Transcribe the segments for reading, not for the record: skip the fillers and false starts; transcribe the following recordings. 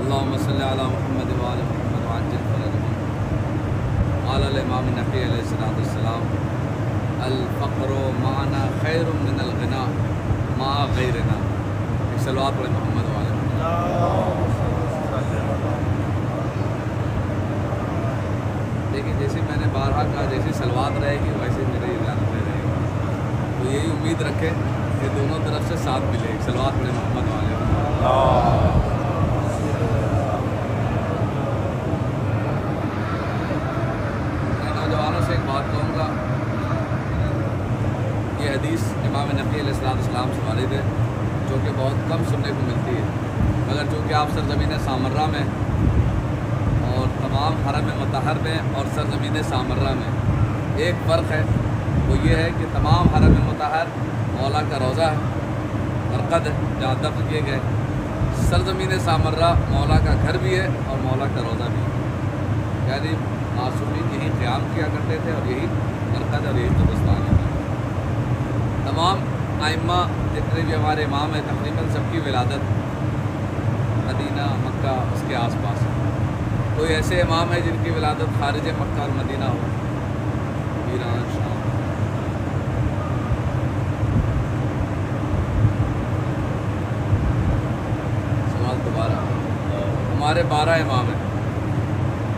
اللهم صل علی محمد وعلی محمد وعجل فرجهم قال الامام نقی علیہ السلام الفقر معنا خیر من الغنا مع غیرنا. صلوات پڑھیں محمد وعلی محمد. دیکھیں جیسے میں نے بارہا کہا جیسی صلوات رہے گی ویسے میرے اجازت رہے گی. تو یہی امید رکھیں کہ دونوں طرف سے ساتھ ملے. صلوات پڑھیں محمد وعلی محمد. سے ایک بات کہوں گا. یہ حدیث امام نقی علیہ السلام سے وارد ہے جو کہ بہت کم سننے کو ملتی ہے، مگر چونکہ آپ سرزمین سامرہ میں اور تمام حرم مطہر میں اور سرزمین سامرہ میں ایک فرق ہے، وہ یہ ہے کہ تمام حرم مطہر مولا کا روضہ ہے، مرقد ہے جہاں دفن کیے گئے. سرزمین سامرہ مولا کا گھر بھی ہے اور مولا کا روضہ بھی ہے، یعنی معصومین یہی قیام کیا کرتے تھے اور یہی مرکز اور یہی قبرستان ہے. تمام ائمہ جتنے بھی ہمارے امام ہیں تقریباً سب کی ولادت مدینہ مکہ اس کے آس پاس ہے. کوئی ایسے امام ہے جن کی ولادت خارج مکہ اور مدینہ ہو، ایران شام. سوال دوبارہ. ہمارے 12 امام ہیں،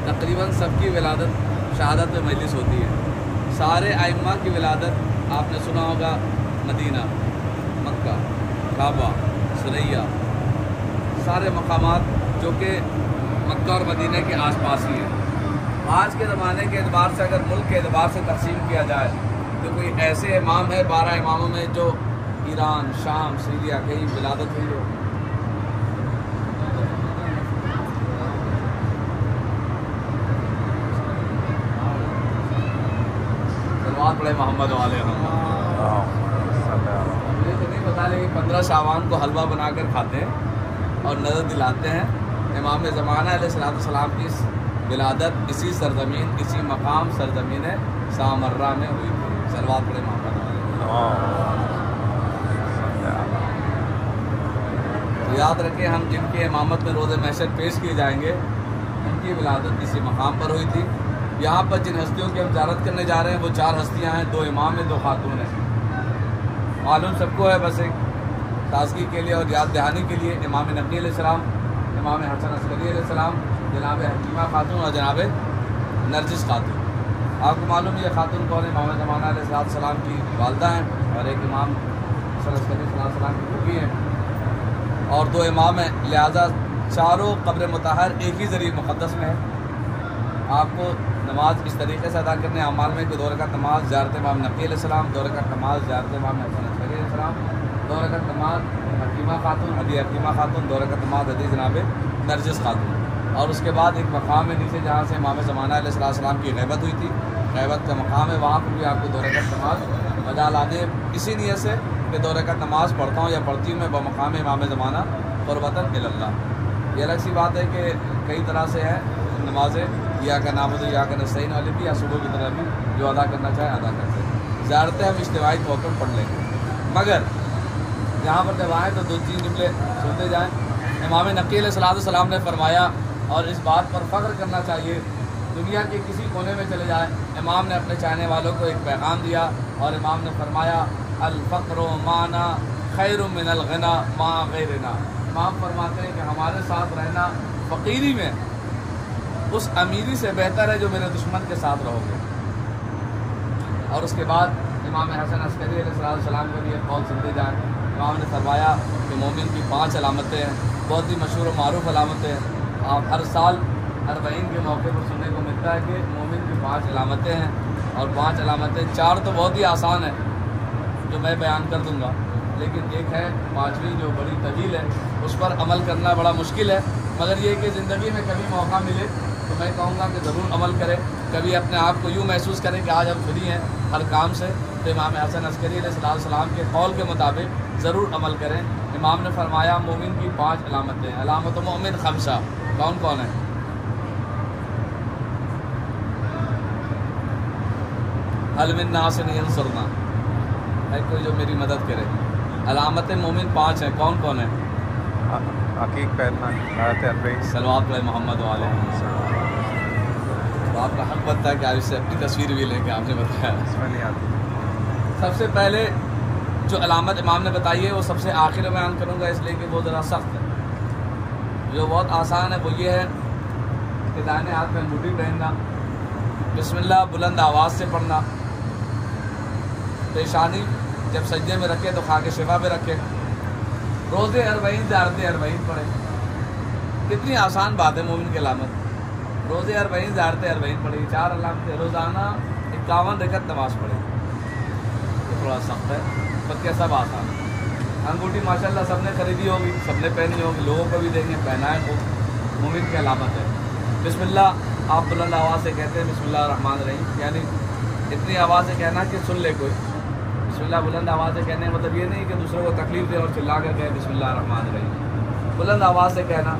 تقریباً سب کی ولادت شہادت میں مجلس ہوتی ہے. سارے ائمہ کی ولادت آپ نے سنا ہوگا مدینہ، مکہ، کعبہ، سریہ، سارے مقامات جو کہ مکہ اور مدینہ کے آس پاس ہی ہیں. آج کے زمانے کے اعتبار سے اگر ملک کے اعتبار سے تقسیم کیا جائے تو کوئی ایسے امام ہے 12 اماموں میں جو ایران، شام، سیریا کہیں ولادت ہوئی ہو؟ پڑے محمد والے مجھے تو نہیں پتا، لیکن 15 شعبان کو حلوہ بنا کر کھاتے ہیں اور نظر دلاتے ہیں. امام زمانہ علیہ السلام کی ولادت اسی سرزمین، اسی مقام سرزمین سامرہ میں ہوئی تھی. صلوات پڑھیں محمد والے. تو یاد رکھیں ہم جن کی امامت میں روز محشر پیش کیے جائیں گے ان کی ولادت اسی مقام پر ہوئی تھی. یہاں پر جن ہستیوں کی ہم زیارت کرنے جا رہے ہیں وہ 4 ہستیاں ہیں، 2 امام ہیں، 2 خاتون ہیں. معلوم سب کو ہے، بس ایک تازگی کے لیے اور یاد دہانی کے لیے. امام نقی علیہ السلام، امام حسن عسکری علیہ السلام، جناب حکیمہ خاتون اور جناب نرجس خاتون. آپ کو معلوم یہ خاتون کون ہے؟ امام زمانہ علیہ السلام کی والدہ ہیں اور ایک امام حسن عسکری علیہ السلام کی پھوپھی ہیں اور 2 امام ہیں. لہٰذا چاروں قبر مطہر ایک ہی ذریعہ مقدس میں ہے. آپ کو نماز اس طریقے سے ادا کرنے اعمال میں کہ 2 رکعت نماز زیارت امام نقی علیہ السلام، 2 رکعت نماز زیارت امام حسن عسکری علیہ السلام، 2 رکعت نماز حکیمہ خاتون، حدیث حکیمہ خاتون، 2 رکعت نماز حدیث جناب نرجس خاتون. اور اس کے بعد ایک مقام ہے نیچے جہاں سے امام زمانہ علیہ السلام کی غیبت ہوئی تھی، غیبت کا مقام ہے، وہاں پر بھی آپ کو 2 رکعت نماز ادا لانے اسی نیت سے کہ 2 رکعت نماز پڑھتا ہوں یا پڑھتی ہوں میں بمقام امام زمانہ قربتاً اللہ. یہ الگ سی بات ہے کہ کئی طرح سے ہے نمازیں، یا کا نعبد یا کا نستعین والی بھی، یا صبح کی طرح بھی جو ادا کرنا چاہے ادا کرتے ہیں. زیارتیں ہم اجتماعی طور پر پڑھ لیں گے، مگر جہاں پر جب آئیں تو 2-3 جملے سنتے جائیں. امام نقی علیہ السلام نے فرمایا، اور اس بات پر فخر کرنا چاہیے، دنیا کے کسی کونے میں چلے جائیں، امام نے اپنے چاہنے والوں کو ایک پیغام دیا اور امام نے فرمایا الفقر معنا خیر من الغنا مع غیرنا. امام فرماتے ہیں کہ ہمارے ساتھ رہنا فقیری میں اس امیری سے بہتر ہے جو میرے دشمن کے ساتھ رہو گے. اور اس کے بعد امام حسن عسکری علیہ السلام کے لیے قول سنتے جائیں. امام نے فرمایا کہ مومن کی 5 علامتیں ہیں، بہت ہی مشہور و معروف علامتیں ہیں. آپ ہر سال 40 کے موقع پر سننے کو ملتا ہے کہ مومن کی 5 علامتیں ہیں. اور 5 علامتیں، 4 تو بہت ہی آسان ہیں جو میں بیان کر دوں گا. لیکن ایک ہے پانچویں جو بڑی طویل ہے، اس پر عمل کرنا بڑا مشکل ہے، مگر یہ کہ زندگی میں کبھی موقع ملے تو میں کہوں گا کہ ضرور عمل کریں۔ کبھی اپنے آپ کو یوں محسوس کریں کہ آج ہم فری ہیں ہر کام سے، تو امام حسن عسکری علیہ السلام کے قول کے مطابق ضرور عمل کریں۔ امام نے فرمایا مومن کی 5 علامتیں، علامت مومن 5، کون کون ہیں؟ حل من ناس ینصرنا، ہے کوئی جو میری مدد کرے؟ علامت مومن 5 ہیں، کون کون ہیں؟ عقیق پہننا، صلوات علی محمد والے، تو آپ کا حق بنتا ہے کہ آپ اس سے اپنی تصویر بھی لیں کہ آپ نے بتایا۔ سب سے پہلے جو علامت امام نے بتائی ہے وہ سب سے آخر میں بیان کروں گا، اس لیے کہ وہ ذرا سخت ہے۔ جو بہت آسان ہے وہ یہ ہے کہ دائیں ہاتھ میں انگوٹھی پہننا، بسم اللہ بلند آواز سے پڑھنا، پیشانی جب سجدے میں رکھے تو خاک شفا پہ رکھے، روزے 40 زیارت 40 پڑھے۔ کتنی آسان بات ہے مومن کی علامت، روزے 40 زیارت 40 پڑھے، 4 علامتیں، روزانہ 51 رکعت نماز پڑھے۔ یہ تھوڑا سخت ہے پر کیا سب آسان ہے۔ انگوٹھی ماشاءاللہ سب نے خریدی ہوگی، سب نے پہنی ہوگی، لوگوں کو بھی دیں گے، پہنائیں کو مومن کی علامت ہے۔ بسم اللہ آپ بلند آواز سے کہتے ہیں، بسم اللہ الرحمن الرحیم، یعنی اتنی آواز سے کہنا کہ سن لے کوئی۔ بسم اللہ بلند آواز سے کہنے کا مطلب یہ نہیں کہ دوسروں کو تکلیف دے اور چلا کر کہے بسم اللہ الرحمن الرحیم، بلند آواز سے کہنا۔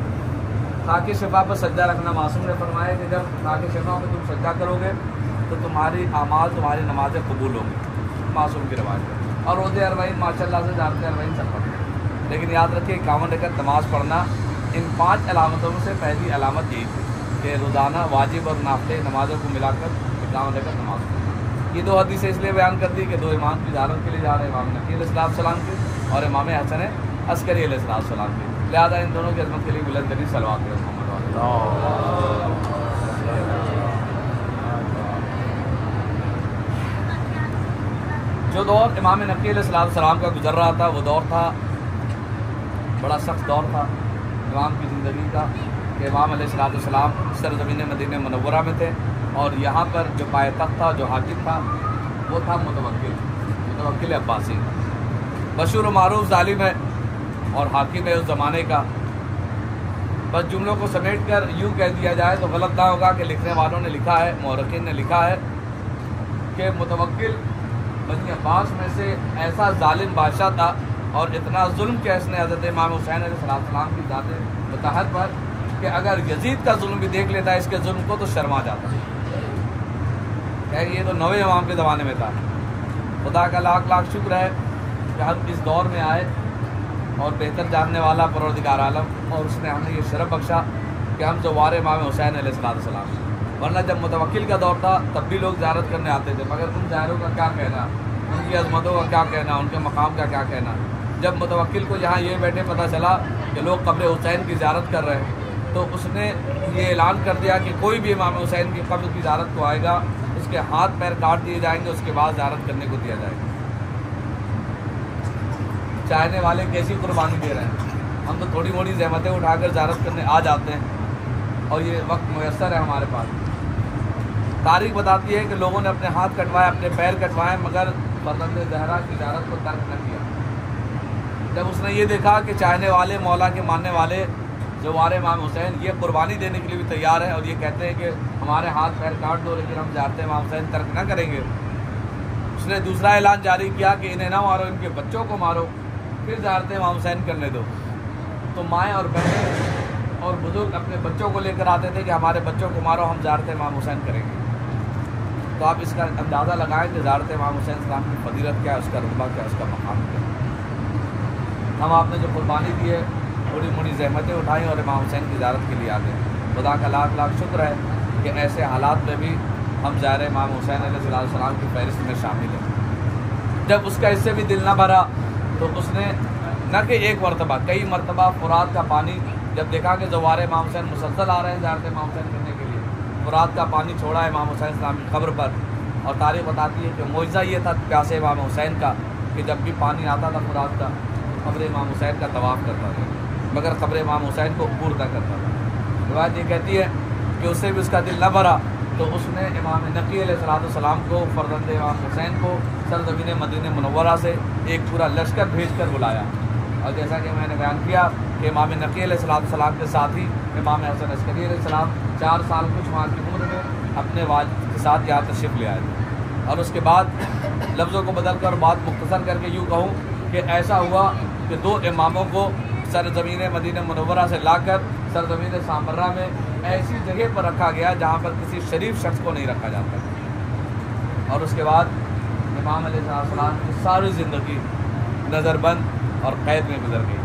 خاک شفا پر سجدہ رکھنا، معصوم نے فرمایا کہ جب خاک شفا میں تم سجدہ کرو گے تو تمہاری اعمال، تمہاری نمازیں قبول ہوں گی، معصوم کی روایت ہے۔ اور روزے 40 ماشاءاللہ سے زیارت 40 سب پڑھتے ہیں، لیکن یاد رکھیے 51 رکعت نماز پڑھنا۔ ان 5 علامتوں میں سے پہلی علامت یہ تھی کہ روزانہ واجب اور نافلہ نمازوں کو ملا کر 51 رکعت نماز پڑھنا۔ یہ 2 حدیثیں اس لیے بیان کر دی کہ 2 امام کی زیارت کے لیے جا رہے ہیں، امام نقی علیہ السلام کی اور امام حسن عسکری علیہ السلام کی، لہٰذا ان دونوں کی عظمت کے لیے بلند ترین صلوات ہے محمد علیہ۔ جو دور امام نقی علیہ السلام کا گزر رہا تھا وہ دور تھا بڑا سخت دور تھا امام کی زندگی کا، کہ امام علیہ السلام سرزمین مدینہ منورہ میں تھے، اور یہاں پر جو پائے تخت تھا، جو حاکم تھا، وہ تھا متوکل عباسی، مشہور و معروف ظالم ہے اور حاکم ہے اس زمانے کا۔ بس جملوں کو سمیٹ کر یوں کہہ دیا جائے تو غلط نہ ہوگا کہ لکھنے والوں نے لکھا ہے، مورخین نے لکھا ہے کہ متوکل بنی عباس میں سے ایسا ظالم بادشاہ تھا اور اتنا ظلم کیا اس نے حضرت امام حسین علیہ السلام کی ذات مطہر پر کہ اگر یزید کا ظلم بھی دیکھ لیتا ہے اس کے ظلم کو تو شرما جاتا ہے۔ یہ تو 9ویں امام کے زمانے میں تھا۔ خدا کا لاکھ لاکھ شکر ہے کہ ہم اس دور میں آئے اور بہتر جاننے والا پروردگار عالم، اور اس نے ہمیں یہ شرف بخشا کہ ہم زوار امام حسین علیہ السلام، ورنہ جب متوکل کا دور تھا تب بھی لوگ زیارت کرنے آتے تھے، مگر ان ظاہروں کا کیا کہنا، ان کی عظمتوں کا کیا کہنا، ان کے مقام کا کیا کہنا۔ جب متوکل کو یہاں یہ بیٹھے پتہ چلا کہ لوگ قبر حسین کی زیارت کر رہے ہیں تو اس نے یہ اعلان کر دیا کہ کوئی بھی امام حسین کی قبر کی زیارت کو آئے گا اس کے ہاتھ پیر کاٹ دیے جائیں گے، اس کے بعد زیارت کرنے کو دیا جائے گا۔ چاہنے والے کیسی قربانی دے رہے ہیں، ہم تو تھوڑی موڑی زحمتیں اٹھا کر زیارت کرنے آ جاتے ہیں اور یہ وقت میسر ہے ہمارے پاس۔ تاریخ بتاتی ہے کہ لوگوں نے اپنے ہاتھ کٹوائے، اپنے پیر کٹوائے، مگر فرزند زہرا کی زیارت کو ترک نہ کیا۔ جب اس نے یہ دیکھا کہ چاہنے والے، مولا کے ماننے والے زوار امام حسین یہ قربانی دینے کے لیے بھی تیار ہے اور یہ کہتے ہیں کہ ہمارے ہاتھ پیر کاٹ دو لیکن ہم زیارت امام حسین ترک نہ کریں گے، اس نے دوسرا اعلان جاری کیا کہ انہیں نہ مارو، ان کے بچوں کو مارو، پھر زیارت امام حسین کرنے دو۔ تو مائیں اور بہنیں اور بزرگ اپنے بچوں کو لے کر آتے تھے کہ ہمارے بچوں کو مارو، ہم زیارت امام حسین کریں گے۔ تو آپ اس کا اندازہ لگائیں کہ زیارت امام حسین السلام کی فضیلت کیا ہے، اس کا رتبہ کیا ہے، اس کا مقام کیا ہے۔ ہم آپ نے جو قربانی دی ہے، تھوڑی موڑی زحمتیں اٹھائیں اور امام حسین کی زیارت کے لیے آ گئے۔ خدا کا لاکھ لاکھ شکر ہے کہ ایسے حالات میں بھی ہم زائر امام حسین علیہ السلام کی فہرست میں شامل ہیں۔ جب اس کا اس سے بھی دل نہ بھرا تو اس نے نہ کہ ایک مرتبہ، کئی مرتبہ فرات کا پانی جب دیکھا کہ زوار امام حسین مسلسل آ رہے ہیں زیارت امام حسین کرنے کے لیے، فرات کا پانی چھوڑا امام حسین السلام کی قبر پر، اور تاریخ بتاتی ہے کہ معجزہ یہ تھا پیاسے امام حسین کا کہ جب بھی پانی آتا تھا فرات کا، قبر امام حسین کا طواف کرتا تھا مگر قبر امام حسین کو عبور نہ کرتا تھا۔ روایت یہ کہتی ہے کہ اس سے بھی اس کا دل نہ بھرا، تو اس نے امام نقی علیہ السلام کو فرزند امام حسین کو سرزمین مدینہ منورہ سے ایک پورا لشکر بھیج کر بلایا، اور جیسا کہ میں نے بیان کیا کہ امام نقی علیہ السلام کے ساتھ ہی امام حسن عسکری علیہ السلام 4 سال کچھ ماہ کی عمر میں اپنے والد کے ساتھ یہاں تشریف لے آئے تھے۔ اور اس کے بعد لفظوں کو بدل کر بات مختصر کر کے یوں کہوں کہ ایسا ہوا کہ 2 اماموں کو سرزمین مدینہ منورہ سے لا کر سرزمین سامرہ میں ایسی جگہ پر رکھا گیا جہاں پر کسی شریف شخص کو نہیں رکھا جاتا۔ اور اس کے بعد امام علیہ السلام کی ساری زندگی نظر بند اور قید میں گزر گئی۔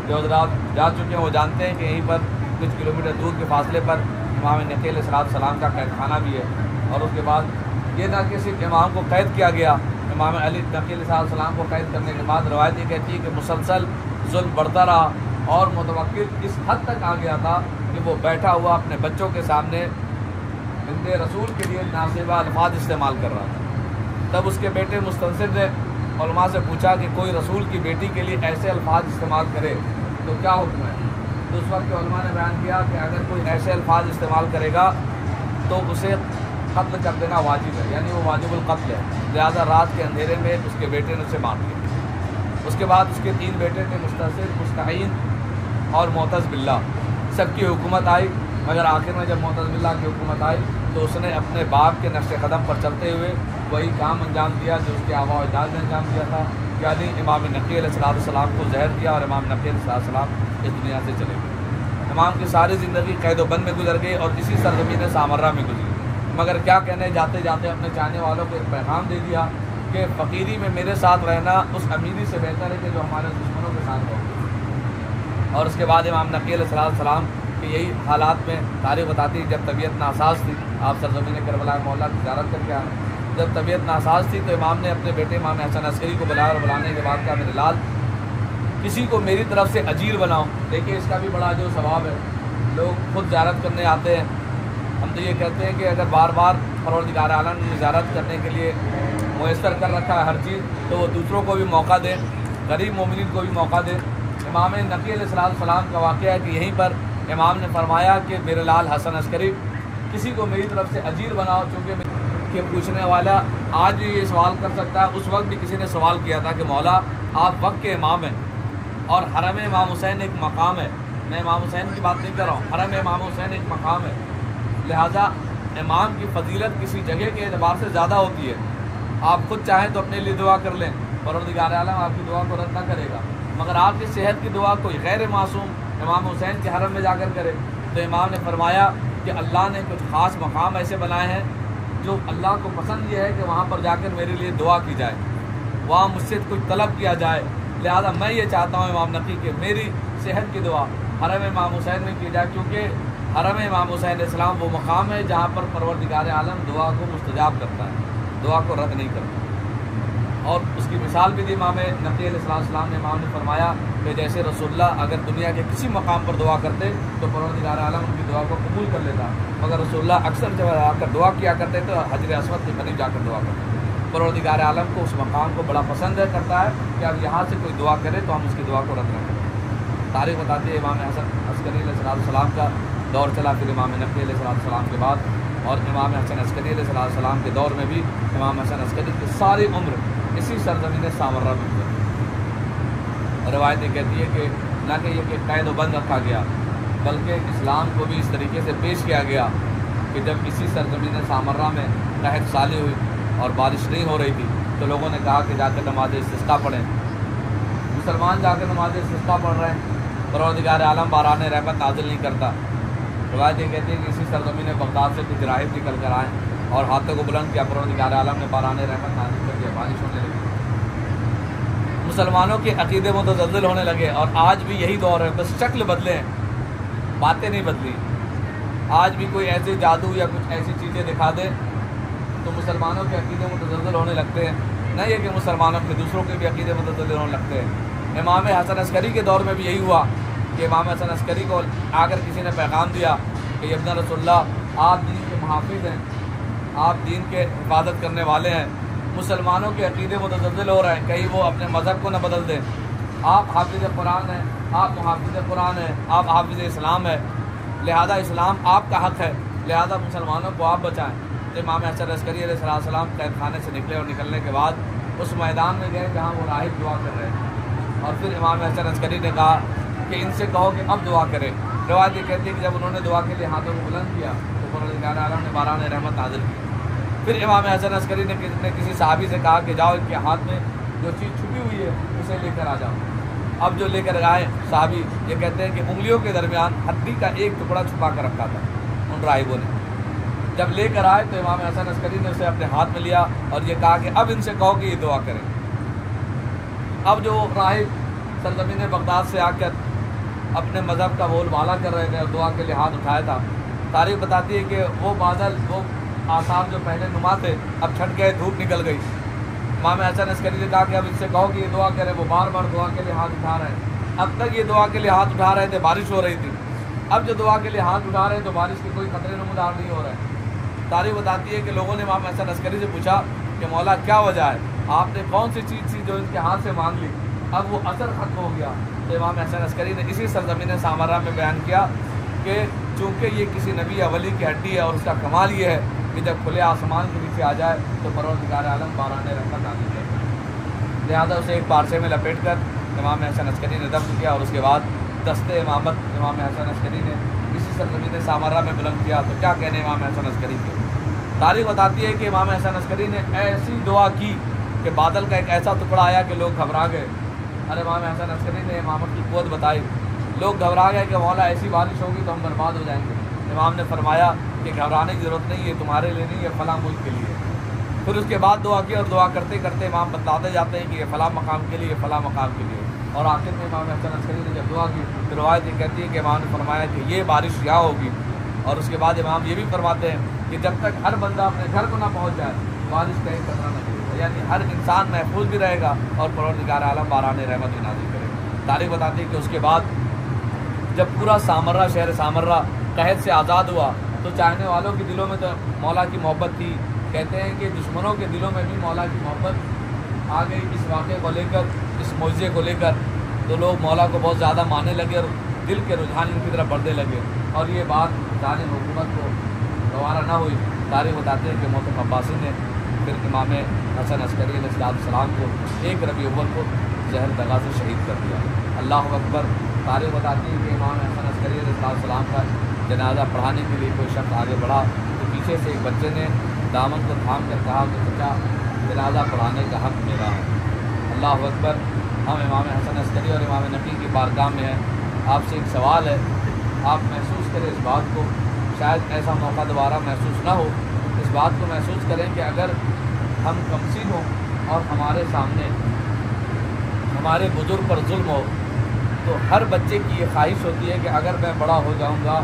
جو حضرات جا چکے ہیں وہ جانتے ہیں کہ یہیں پر کچھ کلومیٹر دور کے فاصلے پر امام نقی علیہ السلام کا قید خانہ بھی ہے۔ اور اس کے بعد یہ نہ کہ صرف امام کو قید کیا گیا، امام علی نقی علیہ السلام کو قید کرنے کے بعد روایت یہ کہتی ہے کہ مسلسل ظلم بڑھتا رہا، اور متوقع اس حد تک آ گیا تھا کہ وہ بیٹھا ہوا اپنے بچوں کے سامنے بنت رسول کے لیے ناسبہ الفاظ استعمال کر رہا تھا۔ تب اس کے بیٹے مستنصر نے علماء سے پوچھا کہ کوئی رسول کی بیٹی کے لیے ایسے الفاظ استعمال کرے تو کیا حکم ہے؟ تو اس وقت علماء نے بیان کیا کہ اگر کوئی ایسے الفاظ استعمال کرے گا تو اسے قتل کر دینا واجب ہے، یعنی وہ واجب القتل ہے، لہذا رات کے اندھیرے میں اس کے بیٹے نے اسے مار دیا۔ اس کے بعد اس کے 3 بیٹے تھے، مستنصر، مستعین اور معتز باللہ، سب کی حکومت آئی، مگر آخر میں جب معتز باللہ کی حکومت آئی تو اس نے اپنے باپ کے نقش قدم پر چلتے ہوئے وہی کام انجام دیا جو اس کے آباء و اجداد نے انجام دیا تھا، یعنی امام نقی علیہ السلام کو زہر دیا اور امام نقی علیہ السلام اس دنیا سے چلے گئے۔ امام کی ساری زندگی قید و بند میں گزر گئی اور اسی سرزمین سامرہ میں گزری، مگر کیا کہنے، جاتے جاتے اپنے چاہنے والوں کو ایک پیغام دے دیا کہ فقیری میں میرے ساتھ رہنا اس امیری سے بہتر ہے کہ جو ہمارے دشمنوں کے ساتھ ہو۔ اور اس کے بعد امام نقی علیہ السلام کہ یہی حالات میں تاریخ بتاتی ہے، جب طبیعت ناساز تھی، آپ سرزمین کربلا مولا کی زیارت کر کے آئے، جب طبیعت ناساز تھی تو امام نے اپنے بیٹے امام حسن عسکری کو بلایا اور بلانے کے بعد کہا میرے لال کسی کو میری طرف سے اجیر بناؤ۔ دیکھیے اس کا بھی بڑا جو ثواب ہے، لوگ خود زیارت کرنے آتے ہیں، ہم تو یہ کہتے ہیں کہ اگر بار بار پروردگار عالم نے زیارت کرنے کے لیے میسر کر رکھا ہے ہر چیز، تو وہ دوسروں کو بھی موقع دیں، غریب مومنین کو بھی موقع دیں۔ امام نقی علیہ السلام کا واقعہ ہے کہ یہیں پر امام نے فرمایا کہ میرے لال حسن عسکری کسی کو میری طرف سے اجیر بناؤ، چونکہ کہ پوچھنے والا آج بھی یہ سوال کر سکتا ہے، اس وقت بھی کسی نے سوال کیا تھا کہ مولا آپ وقت کے امام ہیں اور حرم امام حسین ایک مقام ہے، میں امام حسین کی بات نہیں کر رہا ہوں، حرم امام حسین ایک مقام ہے، لہذا امام کی فضیلت کسی جگہ کے اعتبار سے زیادہ ہوتی ہے۔ آپ خود چاہیں تو اپنے لیے دعا کر لیں، پروردگار عالم آپ کی دعا کو رد نہ کرے گا، مگر آپ کی صحت کی دعا کوئی غیر معصوم امام حسین کے حرم میں جا کر کرے تو امام نے فرمایا کہ اللہ نے کچھ خاص مقام ایسے بنائے ہیں جو اللہ کو پسند یہ ہے کہ وہاں پر جا کر میرے لیے دعا کی جائے، وہاں مجھ سے کچھ طلب کیا جائے، لہذا میں یہ چاہتا ہوں امام نقی کہ میری صحت کی دعا حرم امام حسین میں کی جائے، کیونکہ حرم امام حسین علیہ السلام وہ مقام ہے جہاں پر پروردگار عالم دعا کو مستجاب کرتا ہے، دعا کو رد نہیں کرتا۔ اور اس کی مثال بھی دی امام نقی علیہ السلام نے، امام نے فرمایا کہ جیسے رسول اللہ اگر دنیا کے کسی مقام پر دعا کرتے تو پروردگار عالم ان کی دعا کو قبول کر لیتا، مگر رسول اللہ اکثر جب آ کر دعا کیا کرتے تو حجر اسود کے قریب جا کر دعا کرتے۔ پروردگار عالم کو اس مقام کو بڑا پسند کرتا ہے کہ اب یہاں سے کوئی دعا کرے تو ہم اس کی دعا کو رد نہ کریں۔ تاریخ بتاتی ہے امام حسن عسکری علیہ السلام کا دور چلا، پھر امام نقی علیہ السلام کے بعد، اور امام حسن عسکری علیہ السلام کے دور میں بھی امام حسن عسکری کی ساری عمر اسی سرزمین سامرہ میں گزری۔ روایتیں کہتی ہے کہ نہ کہ یہ کہ قید و بند رکھا گیا، بلکہ اسلام کو بھی اس طریقے سے پیش کیا گیا کہ جب اسی سرزمین سامرہ میں قحط سالی ہوئی اور بارش نہیں ہو رہی تھی تو لوگوں نے کہا کہ جا کر نماز استسقا پڑھیں۔ مسلمان جا کر نماز استسقا پڑھ رہے ہیں، پروردگار عالم باران رحمت نازل نہیں کرتا۔ روایتیں کہتی ہیں کہ اسی سرزمین بغداد سے کچھ راہب نکل کر آئے اور ہاتھوں کو بلند کیا، پروردگار عالم نے باران رحمت نازل کر دیا، بارش ہونے لگی، مسلمانوں کے عقیدے متزلزل ہونے لگے۔ اور آج بھی یہی دور ہے، بس شکل بدلے ہیں، باتیں نہیں بدلی۔ آج بھی کوئی ایسے جادو یا کچھ ایسی چیزیں دکھا دے تو مسلمانوں کے عقیدے متزلزل ہونے لگتے ہیں، نہ یہ کہ مسلمانوں کے دوسروں کے بھی عقیدے متزلزل ہونے لگتے ہیں۔ امام حسن عسکری کے دور میں بھی یہی ہوا کہ امام حسن عسکری کو آ کر کسی نے پیغام دیا کہ ابن رسول اللہ آپ دین کے محافظ ہیں، آپ دین کے حفاظت کرنے والے ہیں، مسلمانوں کے عقیدے متزلزل ہو رہے ہیں، کہیں وہ اپنے مذہب کو نہ بدل دیں، آپ حافظ قرآن ہیں، آپ محافظ قرآن ہیں، آپ حافظ اسلام ہیں، لہذا اسلام آپ کا حق ہے، لہذا مسلمانوں کو آپ بچائیں۔ تو امام حسن عسکری علیہ السلام قید خانے سے نکلے اور نکلنے کے بعد اس میدان میں گئے جہاں وہ راہب دعا کر رہے تھے، اور پھر امام حسن عسکری نے کہا کہ ان سے کہو کہ اب دعا کریں۔ روایت یہ کہتی ہے کہ جب انہوں نے دعا کے لیے ہاتھوں کو بلند کیا تو پروردگار عالم نے باران رحمت نازل کی۔ پھر امام حسن عسکری نے کسی صحابی سے کہا کہ جاؤ ان کے ہاتھ میں جو چیز چھپی ہوئی ہے اسے لے کر آ جاؤ۔ اب جو لے کر آئے صحابی یہ کہتے ہیں کہ انگلیوں کے درمیان ہڈی کا ایک ٹکڑا چھپا کر رکھا تھا ان راہبوں نے۔ جب لے کر آئے تو امام حسن عسکری نے اسے اپنے ہاتھ میں لیا اور یہ کہا کہ اب ان سے کہو کہ یہ دعا کریں۔ اب جو راہب سرزمین بغداد سے آ کر اپنے مذہب کا بول بالا کر رہے تھے اور دعا کے لیے ہاتھ اٹھایا تھا، تاریخ بتاتی ہے کہ وہ بادل، وہ آثار جو پہلے نما تھے اب چھٹ گئے، دھوپ نکل گئی۔ امام حسن عسکری نے کہا کہ اب ان سے کہو کہ یہ دعا کریں۔ وہ بار بار دعا کے لیے ہاتھ اٹھا رہے ہیں۔ اب تک یہ دعا کے لیے ہاتھ اٹھا رہے تھے، بارش ہو رہی تھی۔ اب جو دعا کے لیے ہاتھ اٹھا رہے ہیں تو بارش کے کوئی خطرے نمودار نہیں ہو رہے ہیں۔ تاریخ بتاتی ہے کہ لوگوں نے امام حسن عسکری سے پوچھا کہ مولا کیا وجہ ہے، آپ نے کون سی چیز تھی جو ان کے ہاتھ سے مانگ لی، اب وہ اثر ختم ہو گیا؟ تو امام حسن عسکری نے اسی سرزمین سامرا میں بیان کیا کہ چونکہ یہ کسی نبی یا ولی کی ہڈی ہے اور اس کا کمال یہ ہے کہ جب کھلے آسمان کے نیچے آ جائے تو پروردگار عالم باران رحمت نازل کرے، لہٰذا اسے ایک پارچے میں لپیٹ کر امام حسن عسکری نے دفن کیا، اور اس کے بعد دست امامت امام حسن عسکری نے اسی سرزمین سامرا میں بلند کیا۔ تو کیا کہنے امام حسن عسکری کے؟ تاریخ بتاتی ہے کہ امام حسن عسکری نے ایسی دعا کی کہ بادل کا ایک ایسا ٹکڑا آیا کہ لوگ گھبرا گئے۔ اور امام حسن عسکری نے امامت کی قوت بتائی، لوگ گھبرا گئے کہ مولا ایسی بارش ہوگی تو ہم برباد ہو جائیں گے۔ امام نے فرمایا کہ گھبرانے کی ضرورت نہیں ہے، تمہارے لیے نہیں ہے، فلاں ملک کے لیے۔ پھر اس کے بعد دعا کی، اور دعا کرتے کرتے امام بتلاتے جاتے ہیں کہ یہ فلاں مقام کے لیے، فلاں مقام کے لیے، اور آخر میں امام حسن عسکری نے جب دعا کی تو روایت یہ کہتی ہے کہ امام نے فرمایا کہ یہ بارش یہاں ہوگی۔ اور اس کے بعد امام یہ بھی فرماتے ہیں کہ جب تک ہر بندہ اپنے گھر کو نہ پہنچ جائے بارش کہیں قطرہ نہ گرے، یعنی ہر انسان محفوظ بھی رہے گا اور پروردگار عالم باران رحمت بھی نازل کرے گا۔ تاریخ بتاتی ہے کہ اس کے بعد جب پورا سامرا، شہر سامرا قحط سے آزاد ہوا تو چاہنے والوں کے دلوں میں تو مولا کی محبت تھی، کہتے ہیں کہ دشمنوں کے دلوں میں بھی مولا کی محبت آ گئی اس واقعے کو لے کر، اس معجزے کو لے کر، تو لوگ مولا کو بہت زیادہ ماننے لگے اور دل کے رجحان ان کی طرف بڑھنے لگے، اور یہ بات ظالم حکومت کو گوارا نہ ہوئی۔ تاریخ بتاتے ہیں کہ محترم عباسی نے پھر امام حسن عسکری علیہ السلام کو 1 ربیع الاول کو زہر دغا سے شہید کر دیا۔ اللہ اکبر۔ تاریخ بتاتی ہے کہ امام حسن عسکری علیہ السلام کا جنازہ پڑھانے کے لیے کوئی شخص آگے بڑھا تو پیچھے سے ایک بچے نے دامن کو تھام کر کہا کہ بچہ جنازہ پڑھانے کا حق میرا ہے۔ اللہ اکبر۔ ہم امام حسن عسکری اور امام نقی کی بارگاہ میں ہیں، آپ سے ایک سوال ہے، آپ محسوس کریں اس بات کو، شاید ایسا موقع دوبارہ محسوس نہ ہو، اس بات کو محسوس کریں کہ اگر ہم کمسین ہوں اور ہمارے سامنے ہمارے بزرگ پر ظلم ہو تو ہر بچے کی یہ خواہش ہوتی ہے کہ اگر میں بڑا ہو جاؤں گا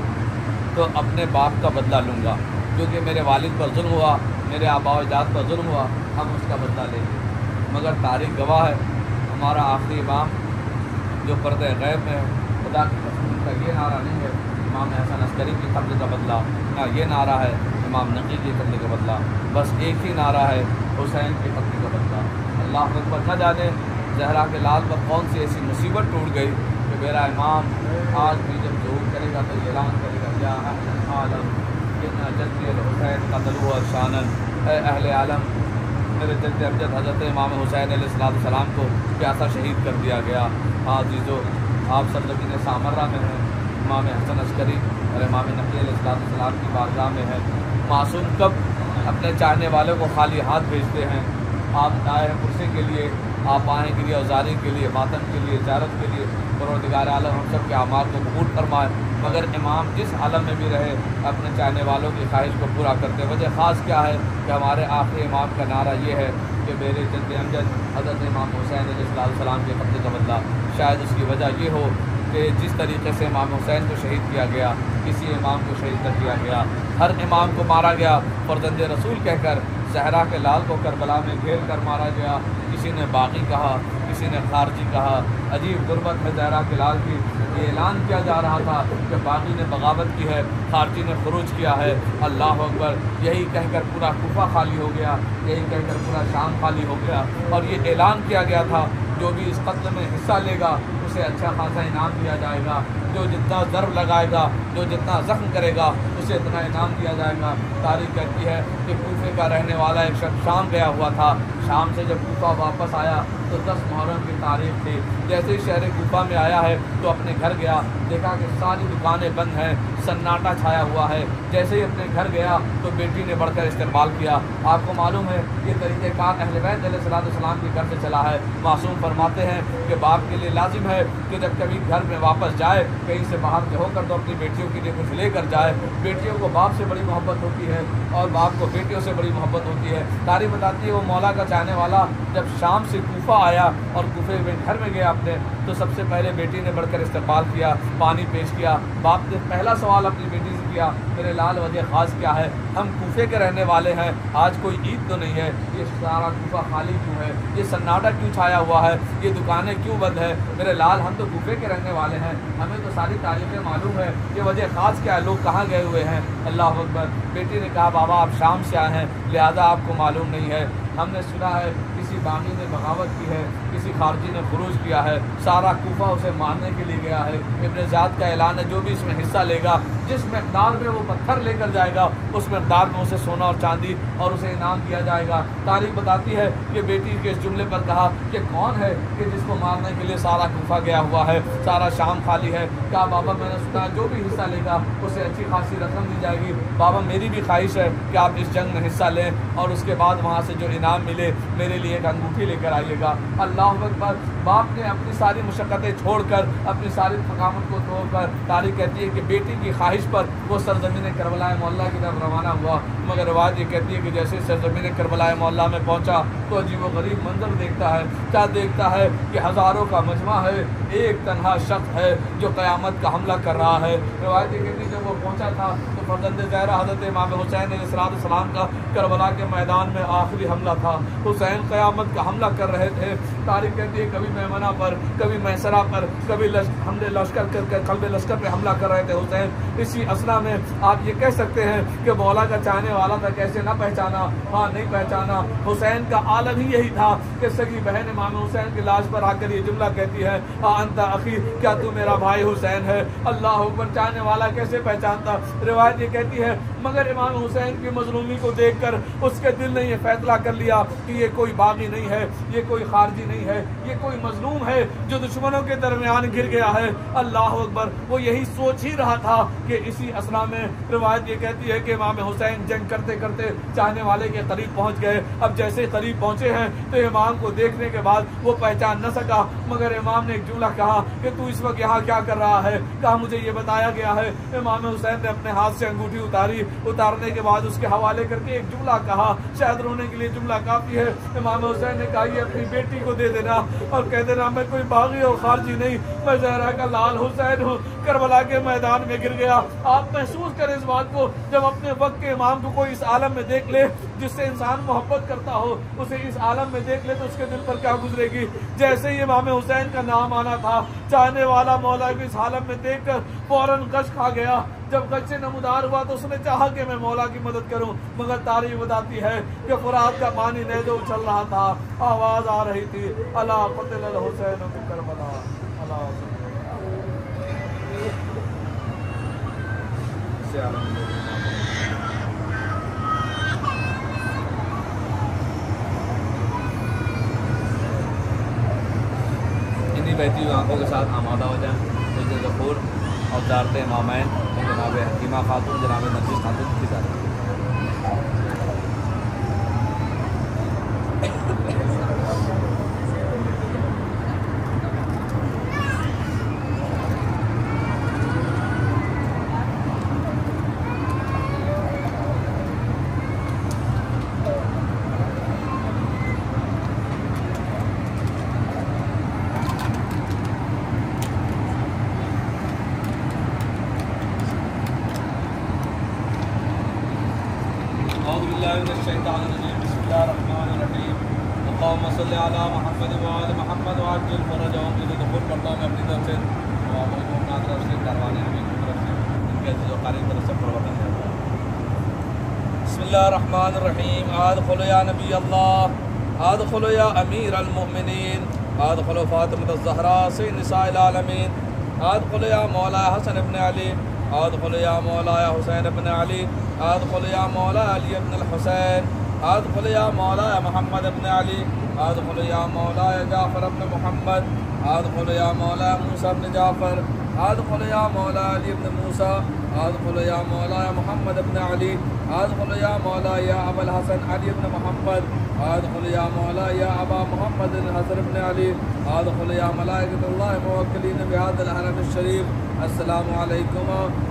تو اپنے باپ کا بدلہ لوں گا، کیونکہ میرے والد پر ظلم ہوا، میرے آباء و اجداد پر ظلم ہوا، ہم اس کا بدلہ لیں گے۔ مگر تاریخ گواہ ہے، ہمارا آخری امام جو پردہ غیب میں ہے، خدا کی قسم کا یہ نعرہ نہیں ہے امام حسن عسکری کی قتل کا بدلہ، نہ یہ نعرہ ہے امام نقی کی قتل کا بدلہ، بس ایک ہی نعرہ ہے حسین کی قتل کا بدلہ۔ اللہ اکبر۔ نہ جانے زہرا کے لال پر کون سی ایسی مصیبت ٹوٹ گئی کہ میرا امام آج بھی جب ظہور کرے گا تو اعلان کرے گا یا اہل عالم ان جدی الحسین قتل و شانن، اے اہل عالم میرے جد امجد حضرت امام حسین علیہ السلام کو پیاسا شہید کر دیا گیا۔ ہاں عزیزو، آپ سرزمین سامرا میں ہیں، امام حسن عسکری اور امام نقی علیہ السلام کی بارگاہ میں ہے۔ معصوم کب اپنے چاہنے والوں کو خالی ہاتھ بھیجتے ہیں؟ آپ آئے ہیں کرسی کے لیے، آپ آئیں گریہ وزاری کے لیے، ماتم کے لیے، زیارت کے لیے، پروردگار عالم ہم سب کے اعمال کو قبول فرمائے۔ مگر امام جس عالم میں بھی رہے اپنے چاہنے والوں کی خواہش کو پورا کرتے۔ وجہ خاص کیا ہے کہ ہمارے آخری امام کا نعرہ یہ ہے کہ میرے جد امجد حضرت امام حسین علیہ السلام کے قتل کا بدلہ۔ شاید اس کی وجہ یہ ہو کہ جس طریقے سے امام حسین کو شہید کیا گیا، کسی امام کو شہید کر دیا گیا، ہر امام کو مارا گیا، فرزند رسول کہہ کر زہرا کے لال کو کربلا میں گھیر کر مارا گیا، کسی نے باغی کہا، کسی نے خارجی کہا۔ عجیب غربت ہے زہرا کے لال کی، یہ اعلان کیا جا رہا تھا کہ باغی نے بغاوت کی ہے، خارجی نے خروج کیا ہے۔ اللہ اکبر۔ یہی کہہ کر پورا کوفہ خالی ہو گیا، یہی کہہ کر پورا شام خالی ہو گیا، اور یہ اعلان کیا گیا تھا جو بھی اس قتل میں حصہ لے گا اس اسے اچھا خاصا انعام دیا جائے گا، جو جتنا ضرب لگائے گا، جو جتنا زخم کرے گا اسے اتنا انعام دیا جائے گا۔ تاریخ کہتی ہے کہ کوفے کا رہنے والا ایک شخص شام گیا ہوا تھا، شام سے جب کوفہ واپس آیا تو 10 محرم کی تاریخ تھی۔ جیسے ہی شہر کوفہ میں آیا ہے تو اپنے گھر گیا، دیکھا کہ ساری دکانیں بند ہیں، سناٹا چھایا ہوا ہے۔ جیسے ہی اپنے گھر گیا تو بیٹی نے بڑھ کر استقبال کیا۔ آپ کو معلوم ہے یہ طریقہ کار اہل بیت علیہ السلام کے گھر سے چلا ہے۔ معصوم فرماتے ہیں کہ باپ کے لیے لازم ہے کہ جب کبھی گھر میں واپس جائے، کہیں سے باہر سے ہو کر تو اپنی بیٹیوں کے لیے کچھ لے کر جائے۔ بیٹیوں کو باپ سے بڑی محبت ہوتی ہے اور باپ کو بیٹیوں سے بڑی محبت ہوتی ہے۔ تاریخ بتاتی ہے وہ مولا کا چاہنے والا جب شام سے کوفہ آیا اور کوفے میں گھر میں گیا اپنے، تو سب سے پہلے بیٹی نے بڑھ کر استقبال کیا، پانی پیش کیا۔ باپ نے پہلا سوال اپنی بیٹی سے کیا، میرے لال وجہ خاص کیا ہے؟ ہم کوفے کے رہنے والے ہیں، آج کوئی عید تو نہیں ہے، یہ سارا کوفہ خالی کیوں ہے؟ یہ سناٹا کیوں چھایا ہوا ہے؟ یہ دکانیں کیوں بند ہے؟ میرے لال ہم تو کوفے کے رہنے والے ہیں، ہمیں تو ساری تاریخیں معلوم ہے، یہ وجہ خاص کیا ہے؟ لوگ کہاں گئے ہوئے ہیں؟ اللہ اکبر۔ بیٹی نے کہا بابا آپ شام سے آئے ہیں لہذا آپ کو معلوم نہیں ہے، ہم نے سنا ہے کسی باغی نے بغاوت کی ہے، کسی خارجی نے خروج کیا ہے، سارا کوفہ اسے مارنے کے لیے گیا ہے۔ ابن زیاد کا اعلان ہے جو بھی اس میں حصہ لے گا، جس مقدار میں وہ پتھر لے کر جائے گا اس مقدار میں اسے سونا اور چاندی اور اسے انعام دیا جائے گا۔ تاریخ بتاتی ہے کہ بیٹی کے اس جملے پر کہا کہ کون ہے کہ جس کو مارنے کے لیے سارا کوفہ گیا ہوا ہے، سارا شام خالی ہے؟ کہا بابا میں نے سنا جو بھی حصہ لے گا اسے اچھی خاصی رقم دی جائے گی۔ بابا میری بھی خواہش ہے کہ آپ اس جنگ میں حصہ لیں اور اس کے بعد وہاں سے جو انعام ملے میرے لیے ایک انگوٹھی لے کر آئیے گا۔ اللہ اکبر۔ باپ نے اپنی ساری مشقتیں چھوڑ کر، اپنی ساری تھکاوٹ کو چھوڑ کر، تاریخ کہتی ہے کہ بیٹی کی خواہش پر وہ سرزمین کربلا معلیٰ کی طرف روانہ ہوا۔ مگر روایت یہ کہتی ہے کہ جیسے سرزمین کربلا معلیٰ میں پہنچا تو عجیب و غریب منظر دیکھتا ہے۔ کیا دیکھتا ہے کہ ہزاروں کا مجمع ہے، ایک تنہا شخص ہے جو قیامت کا حملہ کر رہا ہے۔ روایت یہ کہتی ہے جب وہ پہنچا تھا تو فرزند زہرا حضرت امام حسین علیہ السلام کا کربلا کے میدان میں آخری حملہ تھا۔ حسین قیامت کا حملہ کر رہے تھے۔ تاریخ کہتی ہے کبھی میمنہ پر، کبھی میسرہ پر، کبھی حملے لشکر قلب لشکر پہ حملہ کر رہے تھے حسین۔ اسی اسنا میں آپ یہ کہہ سکتے ہیں کہ مولا کا چاہنے والا تھا، کیسے نہ پہچانا؟ ہاں نہیں پہچانا۔ حسین کا عالم ہی یہی تھا کہ سگی بہن امام حسین کی لاش پر آ کر یہ جملہ کہتی ہے انت اخی، کیا تو میرا بھائی حسین ہے؟ اللہ اکبر۔ چاہنے والا کیسے پہچانتا؟ روایت یہ کہتی ہے مگر امام حسین کی مظلومی کو دیکھ کر اس کے دل نے یہ فیصلہ کر لیا کہ یہ کوئی باغی نہیں ہے، یہ کوئی خارجی نہیں ہے، یہ کوئی مظلوم ہے جو دشمنوں کے درمیان گر گیا ہے۔ اللہ اکبر۔ وہ یہی سوچ ہی رہا تھا کہ اسی اسنا میں روایت یہ کہتی ہے کہ امام حسین جنگ کرتے کرتے چاہنے والے کے قریب پہنچ گئے۔ اب جیسے قریب پہنچے ہیں تو امام کو دیکھنے کے بعد وہ پہچان نہ سکا، مگر امام نے ایک جملہ کہا کہ تو اس وقت یہاں کیا کر رہا ہے؟ کہا مجھے یہ بتایا گیا ہے۔ امام حسین نے اپنے ہاتھ سے انگوٹھی اتاری، اتارنے کے بعد اس کے حوالے کر کے ایک جملہ کہا، شاید رونے کے لیے جملہ کافی ہے۔ امام حسین نے کہا یہ اپنی بیٹی کو دے دینا اور کہہ دینا میں کوئی باغی اور خارجی نہیں، میں زہرا کا لال حسین ہوں، کربلا کے میدان میں گر گیا۔ آپ محسوس کریں اس بات کو، جب اپنے وقت کے امام کو کوئی اس عالم میں دیکھ لے جس سے انسان محبت کرتا ہو، اسے اس عالم میں دیکھ لے تو اس کے دل پر کیا گزرے گی۔ جیسے ہی امام حسین کا نام آنا تھا، چاہنے والا مولا کو اس عالم میں دیکھ کر فوراً غش کھا گیا۔ جب غش سے نمودار ہوا تو اس نے چاہا کہ میں مولا کی مدد کروں، مگر تاریخ بتاتی ہے کہ فرات کا پانی نیزے اچھل رہا تھا، آواز آ رہی تھی الا قتل الحسین فی کربلا۔ انہی بہتی ہوئی آنکھوں کے ساتھ آمادہ ہو جائیں سید ظفور اور زارت امامین جناب حکیمہ خاتون، جناب نرگس خاتون کی زیادہ اللهم صل على محمد وآل محمد وعجل فرجهم کے دخول پڑھتا ہوں میں اپنی طرف سے، اپنا طرف سے، کاروان حمید کی طرف سے، ان کے عزیز و قاری کی طرف سے پڑھواتا ہے۔ بسم اللہ الرحمن الرحیم۔ ادخلوا یا نبی اللہ، ادخلوا یا امیر المؤمنین، ادخلوا فاطمة الزهراء سيد نساء العالمين. ادخلوا يا مولاي حسن بن علي. ادخلوا يا مولاي حسين بن علي. ادخلوا يا مولاي علي بن الحسين. ادخلوا يا مولاي محمد بن علي. ادخلوا يا مولاي جعفر بن محمد. ادخلوا يا مولاي موسى بن جعفر. ادخلوا يا مولاي علي بن موسى. ادخلوا يا مولاي محمد بن علي. ادخلوا يا مولاي يا ابا الحسن علي بن محمد. ادخلوا يا مولاي يا ابا محمد الحسن بن علي. ادخلوا يا ملائكة الله موكلين بهذا الحرم الشريف. السلام عليكم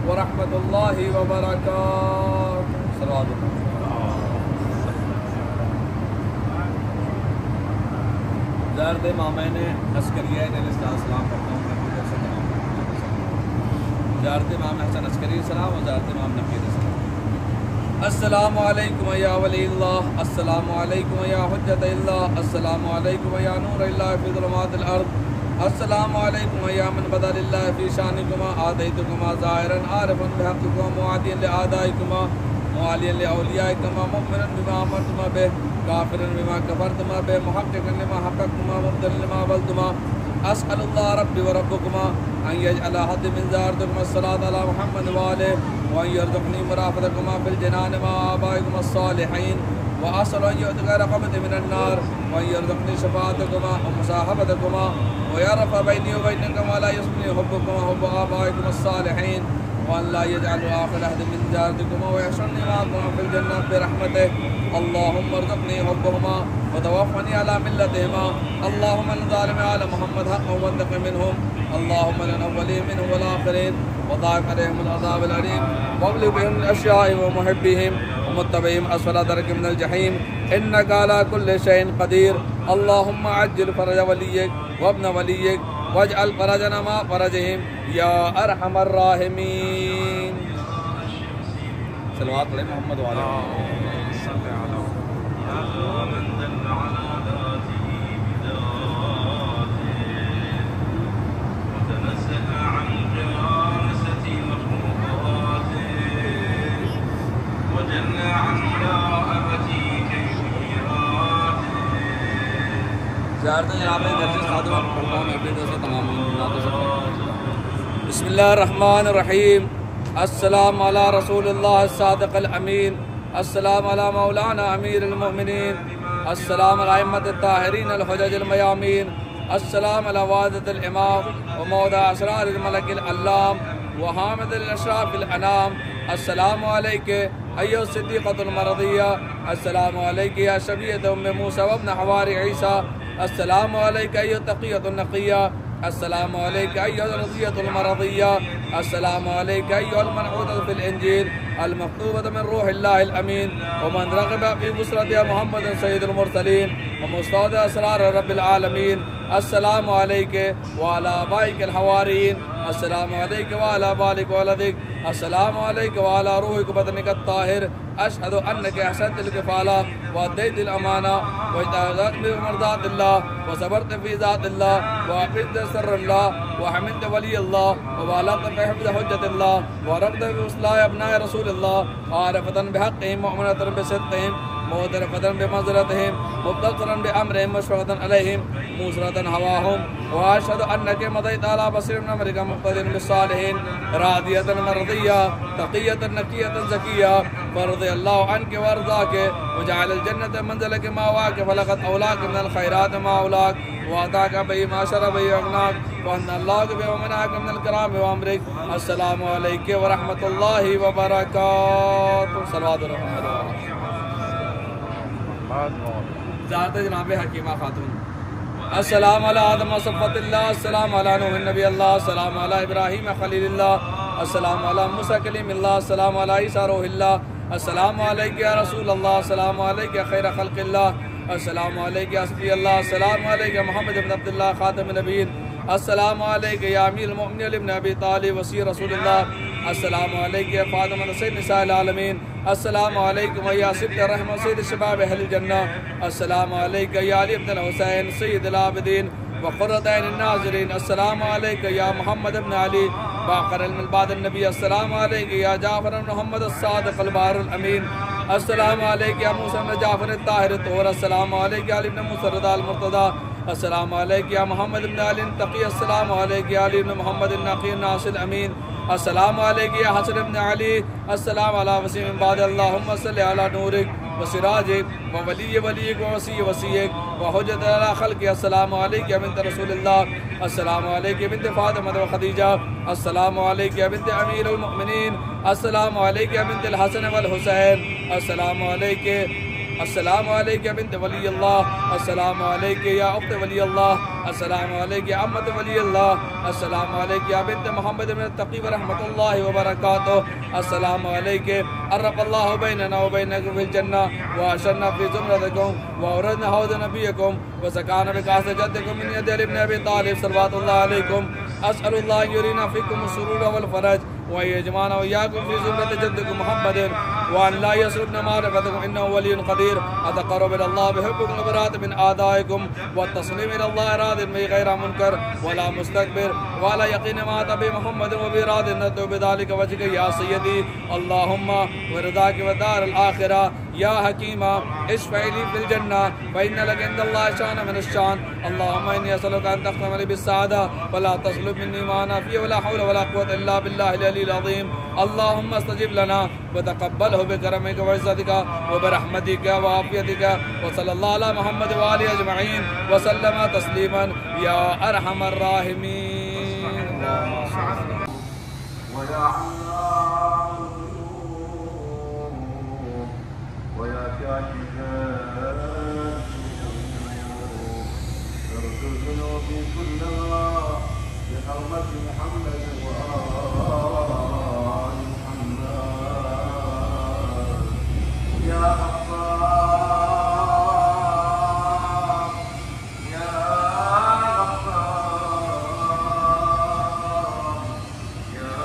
ورحمة الله وبركاته. صلوات الله. زیارت امامین عسکریہ علیہ السلام پڑھتا ہوں. زیارت امام حسن عسکری السلام و زیارت امام نقی السلام. السلام علیکم یا ولی اللہ. السلام علیکم یا حجت اللہ. السلام علیکم یا نور اللہ فی ظلمات الارض. السلام علیکم یا من بدل اللہ فی شانکما. آدیتکما ظاہرا عارفا بحقکما معادیا لآدائکما معالیا لأولیائکما مؤمنا بما امرتما بہ کافرا بما کفرتما بہ محققا لما حققتما مبدلا لما بلتما. اسأل اللہ ربی و ربکما ان یجعل حد من زیارتکما الصلاة علی محمد وآلہ وان یرزقنی مرافتکما فی الجنان مع آبائکما الصالحین. وأسأل أن يؤتك رقبة من النار وأن يرزقني شفاعتكما ومصاحبتكما ويرفع بيني وبينكما ولا يسقني حبكما وحب آبائكما الصالحين وأن لا يجعل آخر أحد من زيارتكما ويحشرني معكما في الجنة برحمته. اللهم ارزقني حبهما وتوفني على ملتهما. اللهم الظالم على محمد حقا وانتقم منهم. اللهم للأولين منهم والآخرين وضاعف عليهم العذاب الأليم وابلغ بهم الأشياء ومحبهم ومتبعهم أسفل درك من الجحيم إنك على كل شيء قدير. اللهم عجل فرج وليك وابن وليك واجعل فرجنا مع فرجهم يا أرحم الراحمين. صلوات علی محمد وعلى زیارت جناب درجہ خادم پڑھتا ہوں میں اپنی طرف سے تمام بسم اللہ الرحمن الرحیم. السلام علی رسول اللہ الصادق الامین. السلام علی مولانا امیر المؤمنین. السلام علی ائمۃ الطاہرین الحجج المیامین. السلام علی وادۃ الامام وموضع اسرار الملک العلام وحامد الاشراف الانام. السلام علیک ایھا الصدیقۃ المرضیہ. السلام علیک یا شفیعۃ ام موسیٰ وابن حوار عیسیٰ. السلام علیک ایھا التقیۃ النقیہ. السلام علیک ایھا الرضیۃ المرضیہ. السلام علیک ایھا المنعوتۃ فی الانجیل المکتوبۃ من روح اللہ الامین ومن رغب فی بصرۃ محمد سید المرسلین ومستودع اسرار رب العالمین. السلام علیک وعلی آبائک الحوارین. السلام علیک وعلی بالک وولدک. السلام علیک وعلی روحک بدنک الطاہر. اشہد انک احسنت الکفالہ وادیت الامانہ واجتہدت بمرضات اللہ وصبرت فی ذات اللہ وحفظت سر اللہ وحمدت ولی اللہ وبالغت فی حفظ حجت اللہ وربت بإصلاح ابناء رسول اللہ عارفۃ بحقہم مؤمنۃ بصدقہم معترفۃ بمنزلتہم مبتلۃ بامرہم مشفقۃ علیہم موسرۃ ہواہم. واشہد انک مضیت علی بصیر من امرک مقتدی بالصالحین راضیۃ مرضیہ تقیۃ نقیۃ زکیہ. فرضی اللہ عنک وارضاک وجعل الجنۃ منزلک ماواک فلقد اولاک من الخیرات ما اولاک وعطاک بہ ما شرع بہ اغناک وان اللہ بہ ومنعک من الکرام وامرک. السلام علیک ورحمۃ اللہ وبرکاتہ. صلوات الرحمن زیارت جناب حکیمہ خاتون. السلام علی آدم صفوت اللہ. السلام علی نوح نبی اللہ. السلام علی ابراہیم خلیل اللہ. السلام علی موسیٰ کلیم اللہ. السلام علی عیسیٰ روح اللہ. السلام علیک یا رسول اللہ. السلام علیک یا خیر خلق اللہ. السلام علیک یا صفی اللہ. السلام علیک یا محمد بن عبداللہ خاتم النبیین. السلام علیک یا امیر المؤمنین علی بن ابی طالب وصی رسول اللہ. السلام علیک یا فاطمہ سید نساء العالمین. السلام علیکم یا سبط الرحمہ سید شباب اہل الجنہ. السلام علیک یا علی بن الحسین سید العابدین وقرۃ عین الناظرین. السلام علیک یا محمد بن علی باقر علم بعد النبی. السلام علیک یا جعفر بن محمد الصادق البار الامین. السلام علیک یا موسیٰ بن جعفر الطاہر الطہور. السلام علیک یا علی بن موسیٰ الرضا المرتضی. السلام علیک یا محمد بن علی تقی السلام علیک یا علی بن محمد النقی الناصر الامین السلام علیک یا حسن بن علی السلام علی وسیم بعد اللہم صلی علی نورک وسراجک وولی ولیک ووسی وسیک وحجت علی خلق السلام علیک یا بنت رسول اللہ السلام علیک یا بنت فاطمہ و خدیجہ السلام علیک یا بنت امیر المؤمنین السلام علیک یا بنت الحسن والحسین السلام علیک السلام علیک یا بنت ولی اللہ السلام علیک یا اخت ولی اللہ السلام علیک یا امت ولی اللہ السلام علیک یا بنت محمد بن التقی ورحمۃ اللہ وبرکاتہ السلام علیک عرف اللہ بیننا وبینکم فی الجنہ واشرنا فی زمرتکم واوردنا حوض نبیکم وسقانا بکاس جدکم من ید علی بن ابی طالب صلوات اللہ علیکم اسأل اللہ ان یرینا فیکم السرور والفرج وأن يجمعنا وإياكم في زمرة جدكم محمد وأن لا يسلبنا معرفتكم إنه ولي قدير أتقرب إلى الله بحبكم وبراءة من أعدائكم والتسليم إلى الله راض به غير منكر ولا مستكبر ولا يقين ما أتى به محمد وبراض ندعو بذلك وجهك يا سيدي اللهم ورضاك ودار الآخرة يا حكيم اشفع لي في الجنة فإن لك عند الله شان من الشان اللهم إني أسألك أن تختم لي بالسعادة ولا تسلب مني ما أنا فيه ولا حول ولا قوة إلا بالله العلي العظيم اللهم استجب لنا وتقبله بكرمك وعزتك وبرحمتك وعافيتك وصلى الله على محمد وآله أجمعين وسلم تسليما يا أرحم الراحمين ويا كاشف اغفر ذنوبي كلها بحرمة محمد وآل محمد يا غفار يا غفار يا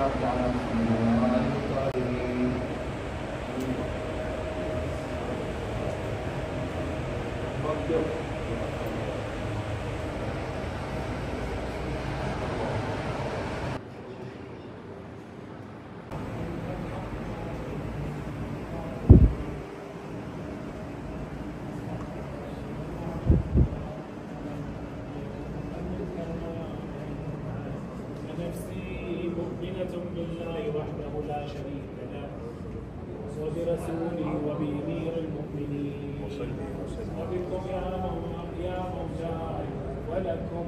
والصلاة على سيدنا وآله الطاهرين. نفسي مؤمنة بالله وحده لا شريك له وبرسوله وبأمير المؤمنين وبكم يا مولاي ولكم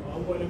وأول